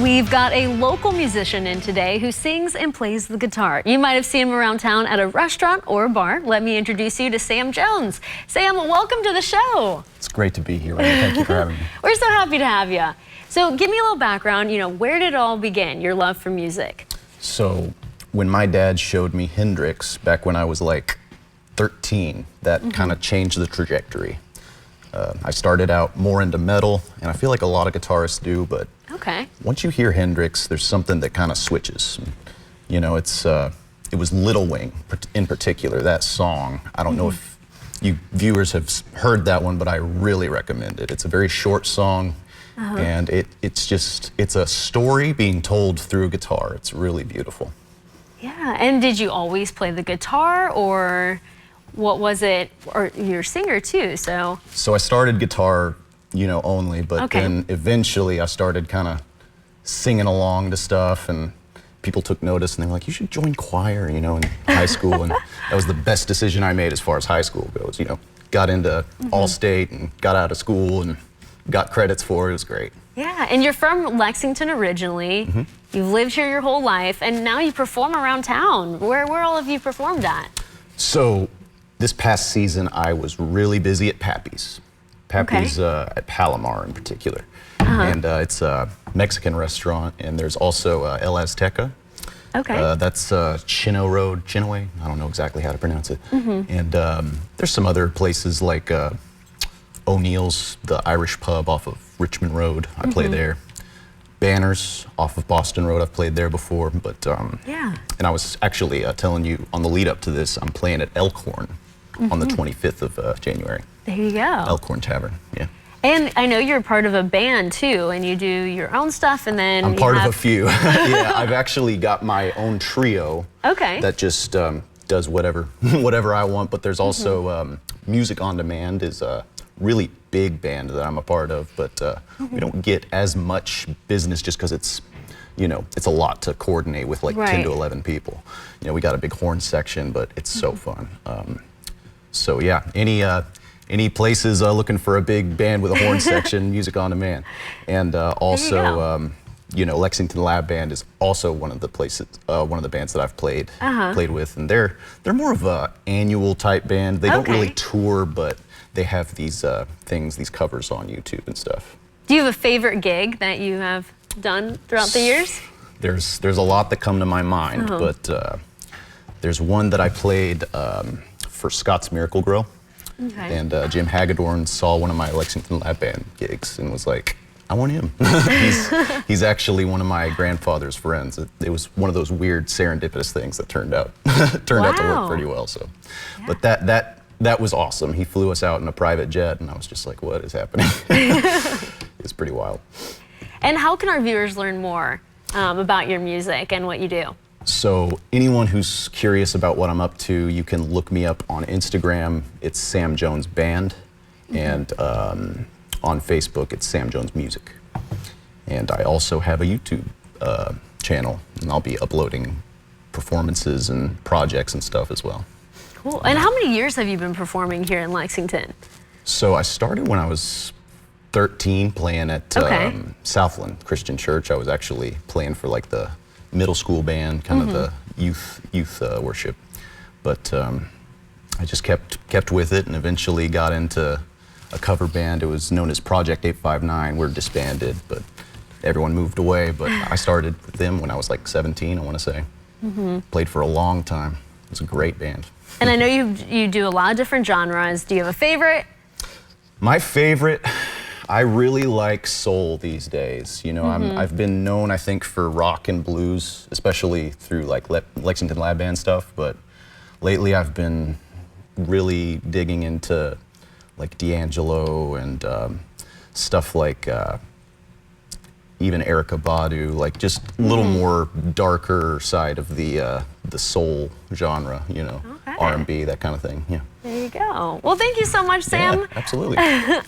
We've got a local musician in today who sings and plays the guitar. You might have seen him around town at a restaurant or a bar. Let me introduce you to Sam Jones. Sam, welcome to the show. It's great to be here, Randy. Thank you for having me. We're so happy to have you. So give me a little background, where did it all begin, your love for music? So when my dad showed me Hendrix back when I was like 13, that kind of changed the trajectory. I started out more into metal, and I feel like a lot of guitarists do, but once you hear Hendrix, there's something that kind of switches. It was Little Wing in particular, that song. I don't know if you viewers have heard that one, but I really recommend it. It's a very short song, and it's a story being told through guitar. It's really beautiful. Yeah, and did you always play the guitar, or what was it? Or you're a singer too, so. So I started guitar, only, but then eventually I started kind of singing along to stuff, and people took notice, and they were like, you should join choir, in high school, and that was the best decision I made as far as high school goes, Got into All-State and got out of school and got credits for it. It was great. Yeah, and you're from Lexington originally. You've lived here your whole life, and now you perform around town. Where all have you performed at? So this past season, I was really busy at Pappy's. Pappy's at Palomar in particular. And it's a Mexican restaurant, and there's also El Azteca. That's Chino Road, Chinoway. I don't know exactly how to pronounce it. And there's some other places like O'Neill's, the Irish pub off of Richmond Road. I play there. Banners off of Boston Road. I've played there before, but and I was actually telling you on the lead up to this, I'm playing at Elkhorn on the 25th of January. There you go. Elkhorn Tavern, yeah. And I know you're part of a band too, and you do your own stuff, and then I'm part of a few. Yeah, I've actually got my own trio that just does whatever I want, but there's also Music on Demand is a really big band that I'm a part of, but we don't get as much business just because it's it's a lot to coordinate with like 10 to 11 people. We got a big horn section, but it's so fun. So yeah, any places looking for a big band with a horn section, Music on Demand. And also, Lexington Lab Band is also one of the places, one of the bands that I've played with, and they're more of a annual type band. They don't really tour, but they have these these covers on YouTube and stuff. Do you have a favorite gig that you have done throughout the years? There's a lot that come to my mind, but there's one that I played for Scott's Miracle Grow. And Jim Hagedorn saw one of my Lexington Lab Band gigs and was like, I want him. he's actually one of my grandfather's friends. It was one of those weird serendipitous things that turned out to work pretty well. So, but that was awesome. He flew us out in a private jet, and I was just like, what is happening? It's pretty wild. And how can our viewers learn more about your music and what you do? So anyone who's curious about what I'm up to, you can look me up on Instagram. It's Sam Jones Band, and on Facebook, it's Sam Jones Music. And I also have a YouTube channel, and I'll be uploading performances and projects and stuff as well. Cool. And how many years have you been performing here in Lexington? So I started when I was 13 playing at Southland Christian Church. I was actually playing for like the middle school band, kind of the youth worship. But I just kept with it, and eventually got into a cover band. It was known as Project 859. We're disbanded, but everyone moved away. But I started with them when I was like 17, I want to say. Played for a long time. It was a great band. And I know you do a lot of different genres. Do you have a favorite? My favorite, I really like soul these days. I've been known, I think, for rock and blues, especially through like Lexington Lab Band stuff, but lately I've been really digging into like D'Angelo and stuff like even Erykah Badu, like just a little more darker side of the soul genre, R&B, that kind of thing. Yeah. There you go. Well, thank you so much, Sam. Yeah, absolutely.